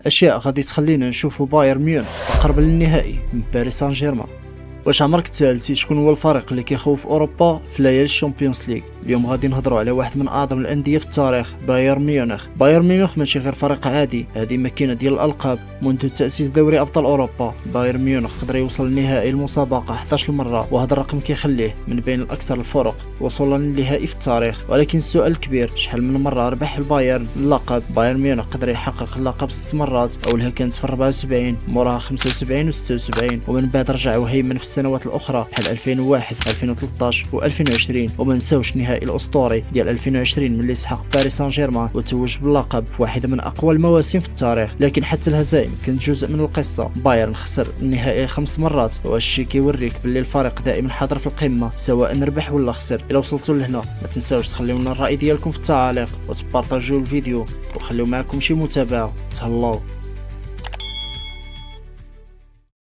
اشياء غادي تخلينا نشوفوا بايرن ميونخ قرب للنهائي من باريس سان جيرمان. واش عمرك تسالتي شكون هو الفريق اللي كيخوف اوروبا في ليالي الشامبيونز ليغ؟ اليوم غادي نهضروا على واحد من اعظم الانديه في التاريخ، بايرن ميونخ. بايرن ميونخ ماشي غير فريق عادي، هذه ماكينه ديال الالقاب. منذ تاسيس دوري ابطال اوروبا بايرن ميونخ قدر يوصل لنهائي المسابقه 11 مره، وهذا الرقم كيخليه من بين الاكثر الفرق وصولا للنهائي في التاريخ. ولكن السؤال الكبير، شحال من مره ربح البايرن اللقب؟ بايرن ميونخ قدر يحقق اللقب 6 مرات، اولها كانت في 74، موراها 75 و76، ومن بعد رجع وهيمن في السنوات الاخرى بحال 2001 2013 و2020. وما نساوش النهائي الاسطوري ديال 2020 ملي سحق باريس سان جيرمان وتوج باللقب في واحده من اقوى المواسم في التاريخ. لكن حتى الهزائم كانت جزء من القصه. بايرن خسر النهائي 5 مرات، وهادشي كيوريك باللي الفريق دائما حاضر في القمه سواء ربح ولا خسر. الى وصلتوا لهنا ما تنساوش تخليو لنا الراي ديالكم في التعاليق وتبارطاجيو الفيديو وخليو معكم شي متابعه. تهلاو.